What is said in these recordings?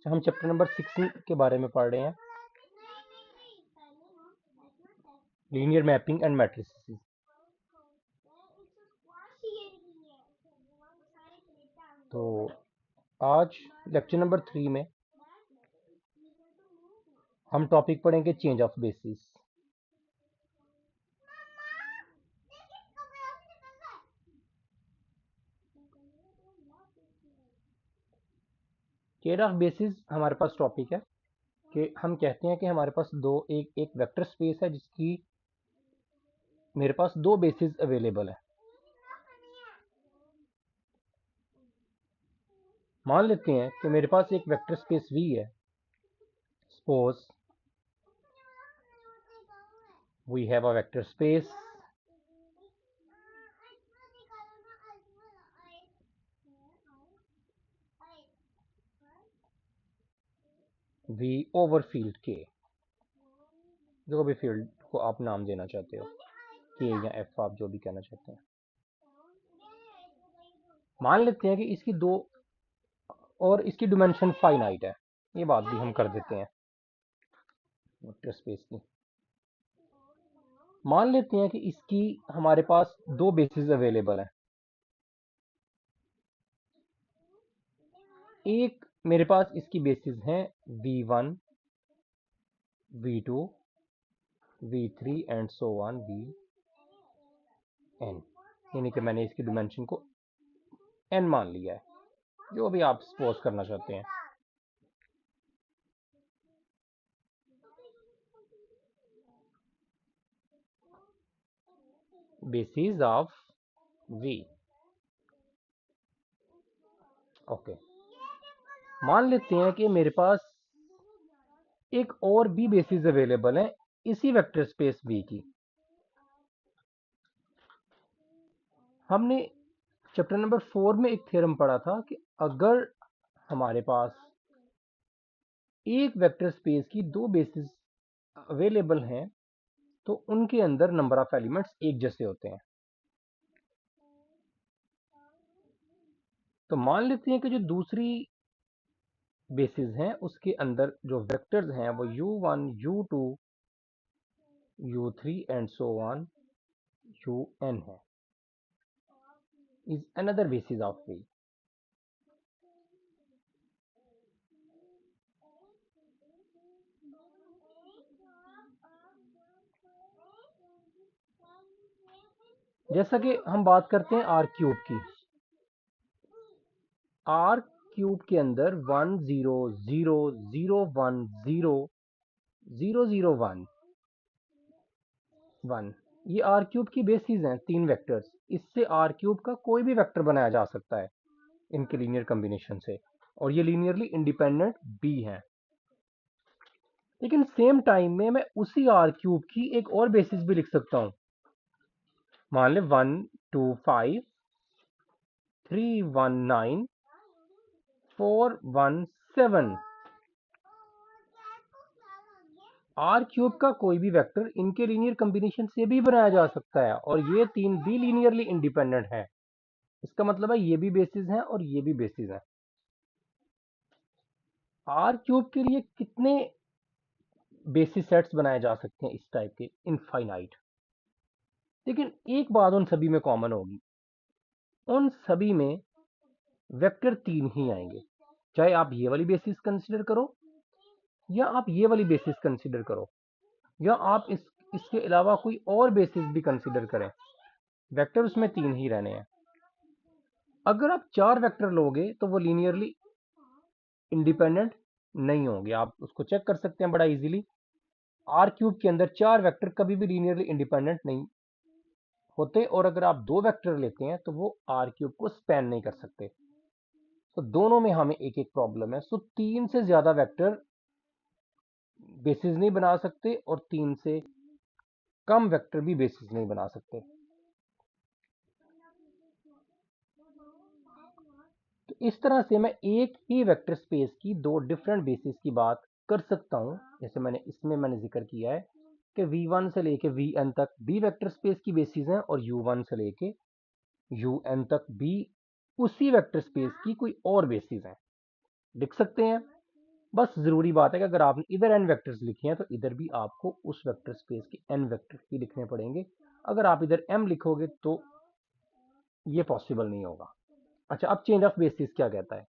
हम chapter number 6 के बारे में पढ़ रहे हैं, लीनियर मैपिंग एंड मैट्रिसेस। तो आज लेक्चर नंबर 3 में हम टॉपिक पढ़ेंगे change of basis. Change of basis हमारे पास टॉपिक है कि हम कहते हैं कि हमारे पास एक वेक्टर स्पेस है जिसकी मेरे पास दो बेसिस अवेलेबल है। मान लेते हैं कि मेरे पास एक वेक्टर स्पेस V है। Suppose we have a vector space V over field K, जो भी फील्ड को आप नाम देना चाहते हो, K या F, आप जो भी कहना चाहते हैं। मान लेते हैं कि इसकी दो और इसकी डिमेंशन फाइनाइट है। ये बात भी हम कर देते हैं वेक्टर स्पेस की। मान लेते हैं कि इसकी हमारे पास दो बेसिस अवेलेबल हैं। एक मेरे पास इसकी बेसिस हैं V1, V2, V3 and so on Vn, यानी कि मैंने इसकी डिमेंशन को n मान लिया है, जो भी आप सपोज करना चाहते हैं। Basis of V। ओके, मान लेते हैं कि मेरे पास एक और भी बेसिस अवेलेबल है इसी वेक्टर स्पेस V की। हमने चैप्टर नंबर 4 में एक थ्योरम पढ़ा था कि अगर हमारे पास एक वेक्टर स्पेस की दो बेसिस अवेलेबल हैं तो उनके अंदर नंबर ऑफ एलिमेंट्स एक जैसे होते हैं। तो मान लेते हैं कि जो दूसरी बेसिस हैं उसके अंदर जो वेक्टर्स हैं वो u1, u2, u3 and so on un है, is another basis of V। जैसा कि हम बात करते हैं आर क्यूब की। आर क्यूब के अंदर 1 0 0 0 1 0 0 0 1 1, ये आर क्यूब की बेसिस हैं, तीन वेक्टर्स। इससे आर क्यूब का कोई भी वेक्टर बनाया जा सकता है इनके लीनियर कॉम्बिनेशन से, और ये लीनियरली इंडिपेंडेंट भी हैं। लेकिन सेम टाइम में मैं उसी आर क्यूब की एक और बेसिस भी लिख सकता हूं। मान ले 1 2 5 3 1 9 4 1 7। आर क्यूब का कोई भी वेक्टर इनके लीनियर कॉम्बिनेशन से भी बनाया जा सकता है, और ये तीन भी लीनियरली इंडिपेंडेंट है। इसका मतलब है ये भी बेसिस है और ये भी बेसिस है। आर क्यूब के लिए कितने बेसिस सेट्स बनाए जा सकते हैं इस टाइप के? इनफाइनाइट। लेकिन एक बात उन सभी में कॉमन होगी, उन सभी में वेक्टर तीन ही आएंगे, चाहे आप ये वाली बेसिस कंसीडर करो या आप ये वाली बेसिस कंसीडर करो, या आप इसके अलावा कोई और बेसिस भी कंसीडर करें, वेक्टर उसमें तीन ही रहने हैं। अगर आप चार वेक्टर लोगे तो वो लीनियरली इंडिपेंडेंट नहीं होंगे। आप उसको चेक कर सकते हैं बड़ा इजीली। आर क्यूब के अंदर चार वेक्टर कभी भी लीनियरली इंडिपेंडेंट नहीं होते, और अगर आप दो वेक्टर लेते हैं तो वो आर क्यूब को स्पैन नहीं कर सकते। तो दोनों में हमें एक एक प्रॉब्लम है। सो तीन से ज्यादा वेक्टर बेसिस नहीं बना सकते और तीन से कम वेक्टर भी बेसिस नहीं बना सकते। तो इस तरह से मैं एक ही वेक्टर स्पेस की दो डिफरेंट बेसिस की बात कर सकता हूं। जैसे मैंने जिक्र किया है कि V1 से लेके Vn तक भी वेक्टर स्पेस की बेसिस हैं, और U1 से लेके Un तक भी उसी वेक्टर स्पेस की कोई और बेसिस हैं। लिख सकते हैं बस ज़रूरी बात है कि अगर आपने इधर n वेक्टर्स लिखे हैं तो इधर भी आपको उस वेक्टर स्पेस के n वेक्टर ही लिखने पड़ेंगे। अगर आप इधर m लिखोगे तो ये पॉसिबल नहीं होगा। अच्छा, अब चेंज ऑफ बेसिस क्या कहता है?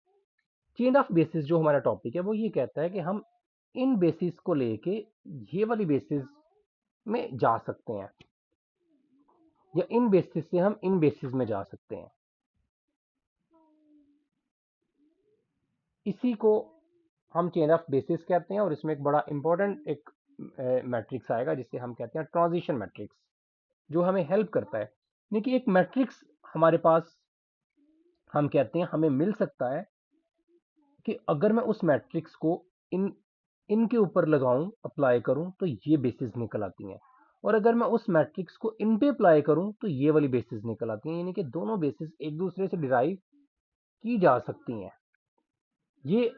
चेंज ऑफ बेसिस जो हमारा टॉपिक है वो ये कहता है कि हम इन बेसिस को लेके ये वाली बेसिस में जा सकते हैं, या इन बेसिस से हम इन बेसिस में जा सकते हैं। इसी को हम चेंज ऑफ बेसिस कहते हैं, और इसमें एक बड़ा इंपॉर्टेंट एक मैट्रिक्स आएगा जिसे हम कहते हैं ट्रांजिशन मैट्रिक्स, जो हमें हेल्प करता है। देखिए, एक मैट्रिक्स हमारे पास हम कहते हैं हमें मिल सकता है कि अगर मैं उस मैट्रिक्स को इन इनके ऊपर लगाऊं, अप्लाई करूं, तो ये बेसिस निकल आती हैं, और अगर मैं उस मैट्रिक्स को इन पे अप्लाई करूं तो ये वाली बेसिस निकल आती हैं। यानी कि दोनों बेसिस एक दूसरे से डिराइव की जा सकती हैं। ये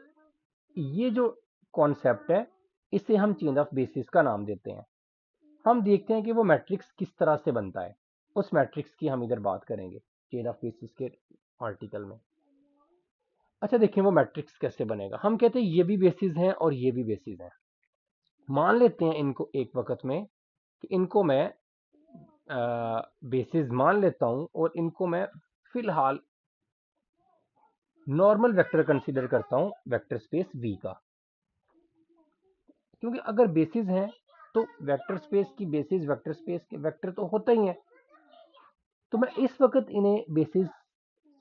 ये जो कॉन्सेप्ट है, इसे हम चेंज ऑफ बेसिस का नाम देते हैं। हम देखते हैं कि वो मैट्रिक्स किस तरह से बनता है। उस मैट्रिक्स की हम इधर बात करेंगे चेंज ऑफ बेसिस के आर्टिकल में। अच्छा, देखिए वो मैट्रिक्स कैसे बनेगा। हम कहते हैं ये भी बेसिस हैं और ये भी बेसिस हैं। मान लेते हैं इनको एक वक्त में कि इनको मैं बेसिस मान लेता हूं, और इनको मैं फिलहाल नॉर्मल वेक्टर कंसीडर करता हूं वेक्टर स्पेस V का। क्योंकि अगर बेसिस हैं तो वेक्टर स्पेस की बेसिस वेक्टर स्पेस के वेक्टर तो होता ही है। तो मैं इस वक्त इन्हें बेसिस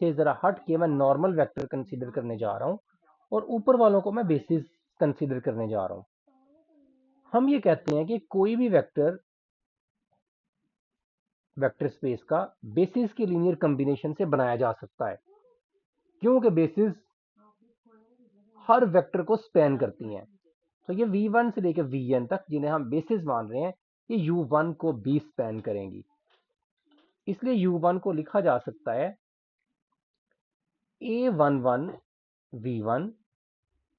से ज़रा हट के मैं नॉर्मल वेक्टर कंसीडर करने जा रहा हूँ, और ऊपर वालों को मैं बेसिस कंसीडर करने जा रहा हूँ। हम ये कहते हैं कि कोई भी वेक्टर वेक्टर स्पेस का बेसिस के लीनियर कॉम्बिनेशन से बनाया जा सकता है, क्योंकि बेसिस हर वेक्टर को स्पैन करती हैं। तो ये v1 से लेकर vn तक जिन्हें हम बेसिस मान रहे हैं, ये u1 को भी स्पैन करेंगी। इसलिए u1 को लिखा जा सकता है a11 v1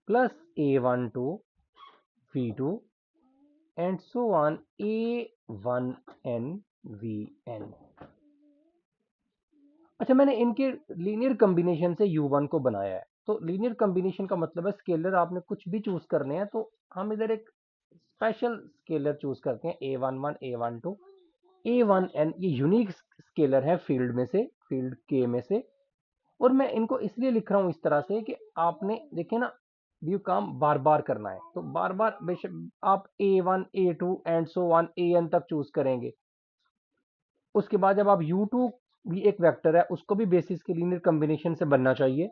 plus a12 v2 and so on a1n vn। अच्छा, मैंने इनके लीनियर कॉम्बिनेशन से u1 को बनाया है। तो लीनियर कॉम्बिनेशन का मतलब है स्केलर आपने कुछ भी चूज करने हैं, तो हम इधर एक स्पेशल स्केलर चूज करते हैं a11 a12 a1n। ये यूनिक स्केलर है फील्ड में से, फील्ड के में से। और मैं इनको इसलिए लिख रहा हूं इस तरह से कि आपने देखे ना, ये काम बार बार करना है, तो बार बार बेशक आप a1 a2 and so on an तक चूज करेंगे। उसके बाद जब आप u2 भी एक वेक्टर है, उसको भी बेसिस के लीनियर कॉम्बिनेशन से बनना चाहिए।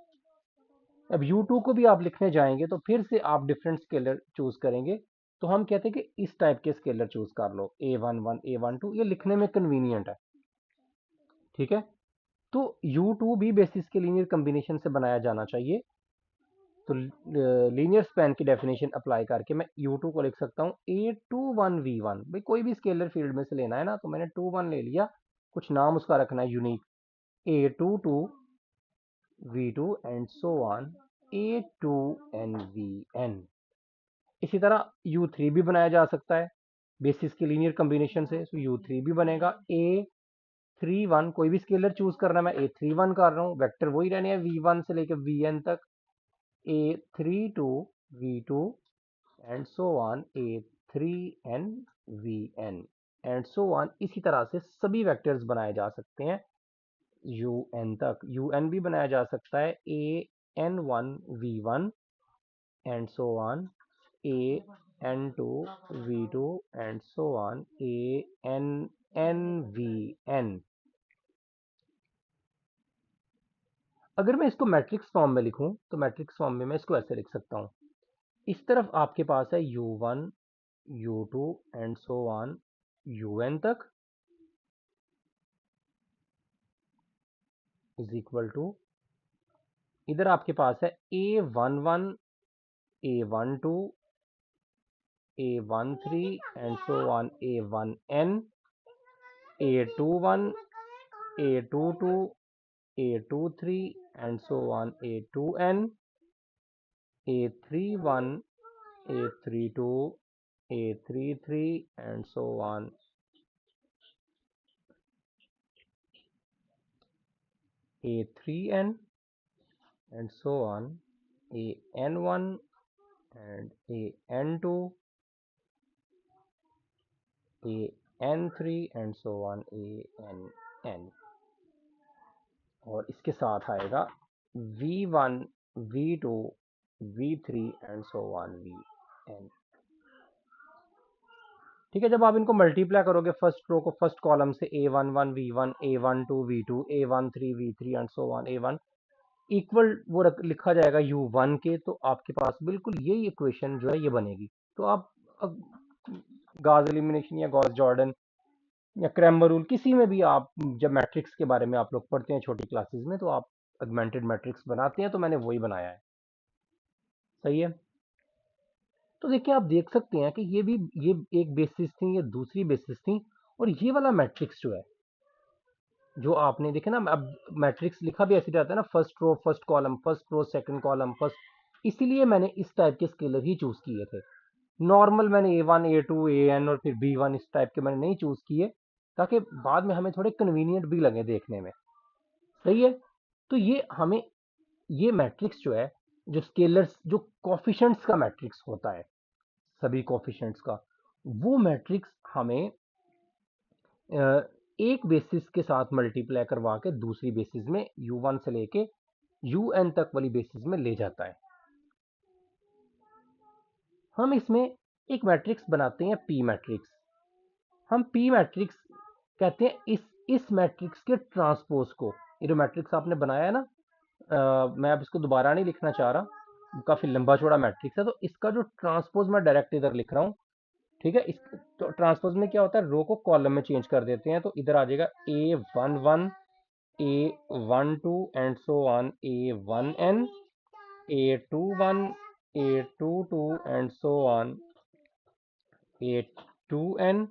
अब u2 को भी आप लिखने जाएंगे तो फिर से आप डिफरेंट स्केलर चूज करेंगे। तो हम कहते हैं कि इस टाइप के स्केलर चूज कर लो, a11 a12, ये लिखने में कन्वीनियंट है। ठीक है, तो u2 भी बेसिस के लीनियर कॉम्बिनेशन से बनाया जाना चाहिए। तो लीनियर स्पैन की डेफिनेशन अप्लाई करके मैं u2 को लिख सकता हूँ a21 v1। भाई कोई भी स्केलर फील्ड में से लेना है ना, तो मैंने 21 ले लिया, कुछ नाम उसका रखना है unique, a22 v2 and so on a2n vn। इसी तरह u3 भी बनाया जा सकता है बेसिस के लीनियर कॉम्बिनेशन से। तो u3 भी बनेगा a31, कोई भी स्केलर चूज करना है, मैं a31 कर रहा हूँ, वेक्टर वही रहने हैं v1 से लेकर vn तक, a32 v2 and so on a3n vn and so on. इसी तरह से सभी वेक्टर्स बनाए जा सकते हैं un तक। un भी बनाया जा सकता है an1 v1 and so on an2 v2 and so on ann vn। अगर मैं इसको मैट्रिक्स फॉर्म में लिखूं तो मैट्रिक्स फॉर्म में मैं इसको ऐसे लिख सकता हूं। इस तरफ आपके पास है u1 u2 and so on un तक, इज इक्वल टू, इधर आपके पास है a11 a12 a13 and so on a1n a21 a22 a23 and so on a2n a31 a32 a33 and so on a3n and so on an1 and an2, an3 and so on ann, और इसके साथ आएगा v1 v2 v3 and so on vn। ठीक है, जब आप इनको multiply करोगे फर्स्ट रो को फर्स्ट कॉलम से a11 v1 a12 v2 a13 v3 and so on a1 equal वो लिखा जाएगा u1 के, तो आपके पास बिल्कुल यही इक्वेशन जो है ये बनेगी। तो आप गॉस एलिमिनेशन या गॉस जॉर्डन या क्रैमर रूल किसी में भी आप जब मैट्रिक्स के बारे में आप लोग पढ़ते हैं छोटी क्लासेस में, तो आप अगमेंटेड मैट्रिक्स बनाते हैं, तो मैंने वही बनाया है। सही है। तो देखिए आप देख सकते हैं कि ये एक बेसिस थी, ये दूसरी बेसिस थी, और ये वाला मैट्रिक्स जो है जो आपने देखे ना, अब मैट्रिक्स लिखा भी ऐसे रहता है ना, first row first column, first row second column first, इसीलिए मैंने इस टाइप के स्केलर ही चूज किए थे। नॉर्मल मैंने a1 a2 an और फिर b1 इस टाइप के मैंने नहीं चूज किए, ताकि बाद में हमें थोड़े कन्वीनियंट भी लगे देखने में। सही है। तो ये हमें ये मैट्रिक्स जो है, जो स्केलर्स जो कोफिशिएंट्स का मैट्रिक्स होता है, सभी कोफिशिएंट्स का, वो मैट्रिक्स हमें एक बेसिस के साथ मल्टीप्लाई करवा के दूसरी बेसिस में u1 से लेके un तक वाली बेसिस में ले जाता है। हम इसमें एक मैट्रिक्स बनाते हैं p मैट्रिक्स। हम p मैट्रिक्स कहते हैं इस मैट्रिक्स के ट्रांसपोज को। ये जो मैट्रिक्स आपने बनाया है ना, मैं अब इसको दोबारा नहीं लिखना चाह रहा, काफी लंबा चौड़ा मैट्रिक्स है, तो इसका जो ट्रांसपोज मैं डायरेक्ट इधर लिख रहा हूँ। ठीक है, इस तो ट्रांसपोज में क्या होता है, रो को कॉलम में चेंज कर देते हैं, तो इधर आ जाएगा a11 a12 and so on a1n a21 a22 and so on a2n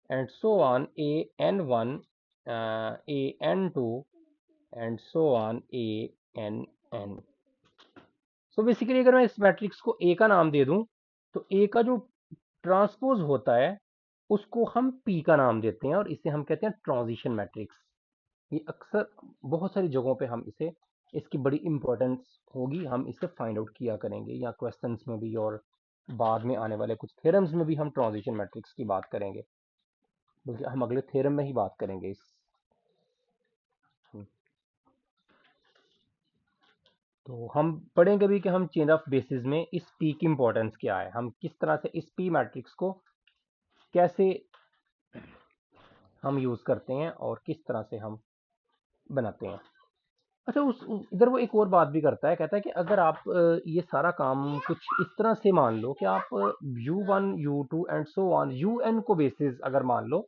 and so on an1 an2 and so on ann। So basically अगर मैं इस मैट्रिक्स को ए का नाम दे दूं, तो ए का जो ट्रांसपोज होता है उसको हम पी का नाम देते हैं, और इसे हम कहते हैं ट्रांजिशन मैट्रिक्स। ये अक्सर बहुत सारी जगहों पे हम इसे, इसकी बड़ी इंपॉर्टेंस होगी, हम इसे फाइंड आउट किया करेंगे या क्वेश्चंस में भी, और बाद में आने वाले कुछ थ्योरम्स में भी हम ट्रांजिशन मैट्रिक्स की बात करेंगे, बल्कि हम अगले थ्योरम में ही बात करेंगे इस। तो हम पढ़ेंगे भी कि हम चेंज ऑफ बेसिस में इस पी की इंपॉर्टेंस क्या है, हम किस तरह से इस पी मैट्रिक्स को कैसे हम यूज करते हैं और किस तरह से हम बनाते हैं। अच्छा, इधर वो एक और बात भी करता है, कहता है कि अगर आप ये सारा काम कुछ इस तरह से मान लो कि आप u1 u2 and so on un को बेसिस अगर मान लो,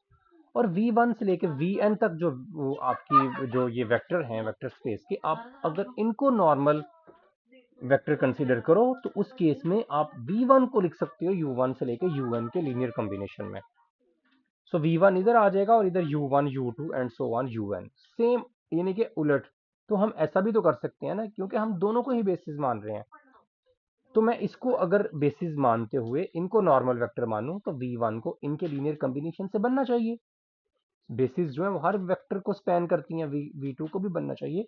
और v1 से लेके vn तक जो वो आपकी जो ये वेक्टर हैं वेक्टर स्पेस के, आप अगर इनको नॉर्मल वेक्टर कंसीडर करो, तो उस केस में आप v1 को लिख सकते हो u1 से लेके un के लीनियर कॉम्बिनेशन में। सो v1 इधर आ जाएगा और इधर u1 u2 and so on un same, यानी कि उलट। तो हम ऐसा भी तो कर सकते हैं ना, क्योंकि हम दोनों को ही बेसिस मान रहे हैं, तो मैं इसको अगर बेसिस मानते हुए इनको नॉर्मल वेक्टर मानूं, तो v1 को इनके लीनियर कॉम्बिनेशन से बनना चाहिए। बेसिस जो है वो हर वेक्टर को स्पैन करती हैं, v2 को भी बनना चाहिए।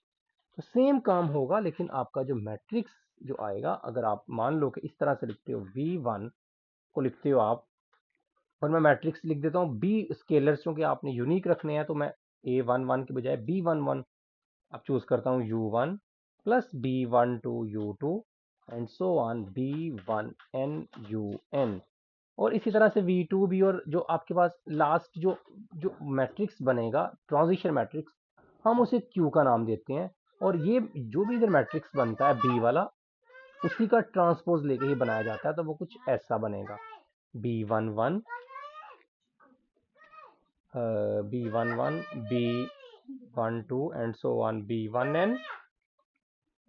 तो सेम काम होगा, लेकिन आपका जो मैट्रिक्स जो आएगा, अगर आप मान लो कि इस तरह से लिखते हो, v1 को लिखते हो आप, और मैं मैट्रिक्स लिख देता हूँ b स्केलर्स क्योंकि आपने यूनिक रखने हैं, तो मैं a11 के बजाय b11 अब चूज करता हूँ u1 plus b12 u2 and so on b1n un, और इसी तरह से v2 भी, और जो आपके पास लास्ट जो जो मैट्रिक्स बनेगा ट्रांजिशन मैट्रिक्स, हम उसे q का नाम देते हैं, और ये जो भी इधर मैट्रिक्स बनता है b वाला, उसी का ट्रांसपोज लेके ही बनाया जाता है, तो वो कुछ ऐसा बनेगा b11 b11 b12 and so on b1n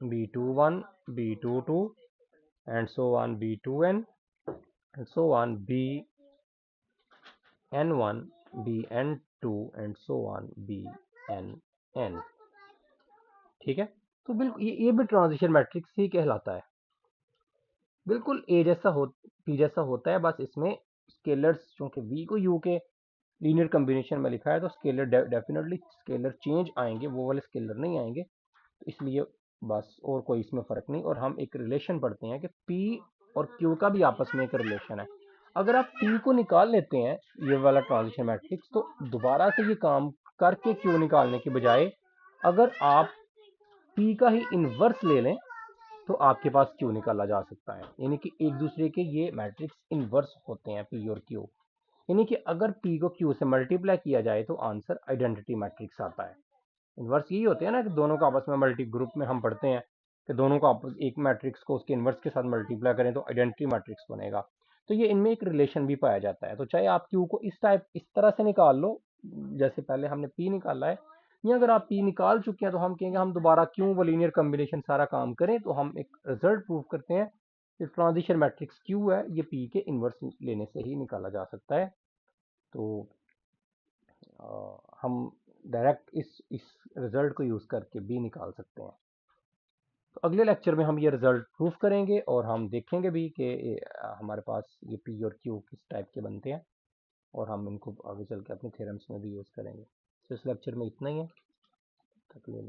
b21 b22 and so on b2n and so on bn1 bn2 and so on bnn। ठीक है, तो बिल्कुल ये भी ट्रांजिशन मैट्रिक्स ही कहलाता है, बिल्कुल ए जैसा हो पी जैसा होता है, बस इसमें स्केलर्स क्योंकि v को u के लीनियर कॉम्बिनेशन में लिखा है, तो स्केलर डेफिनेटली स्केलर चेंज आएंगे, वो वाले स्केलर नहीं आएंगे, तो इसलिए बस और कोई इसमें फर्क नहीं। और हम एक रिलेशन पढ़ते हैं कि p और क्यू का भी आपस में एक रिलेशन है। अगर आप पी को निकाल लेते हैं ये वाला ट्रांजिशन मैट्रिक्स, तो दोबारा से ये काम करके क्यू निकालने के बजाय अगर आप पी का ही इन्वर्स ले लें तो आपके पास क्यू निकाला जा सकता है। यानी कि एक दूसरे के ये मैट्रिक्स इन्वर्स होते हैं पी और क्यू। यानी कि अगर पी को क्यू से मल्टीप्लाई किया जाए तो आंसर आइडेंटिटी मैट्रिक्स आता है। इन्वर्स यही होते हैं ना कि दोनों का आपस में मल्टी ग्रुप में हम पढ़ते हैं कि दोनों का आपस एक मैट्रिक्स को उसके इन्वर्स के साथ मल्टीप्लाई करें तो आइडेंटिटी मैट्रिक्स बनेगा। तो ये इनमें एक रिलेशन भी पाया जाता है। तो चाहे आप क्यू को इस तरह से निकाल लो जैसे पहले हमने पी निकाला है, या अगर आप पी निकाल चुके हैं तो हम कहेंगे हम दोबारा क्यू व लीनियर कॉम्बिनेशन सारा काम करें तो हम एक रिजल्ट प्रूव करते हैं कि ट्रांजिशन मैट्रिक्स क्यू है ये पी के इन्वर्स लेने से ही निकाला जा सकता है। तो हम डायरेक्ट इस रिजल्ट को यूज़ करके भी निकाल सकते हैं। तो अगले लेक्चर में हम ये रिजल्ट प्रूफ करेंगे और हम देखेंगे भी कि हमारे पास ये पी और क्यू किस टाइप के बनते हैं, और हम इनको आगे चल के अपने थ्योरम्स में भी यूज़ करेंगे। तो इस लेक्चर में इतना ही है। तक ले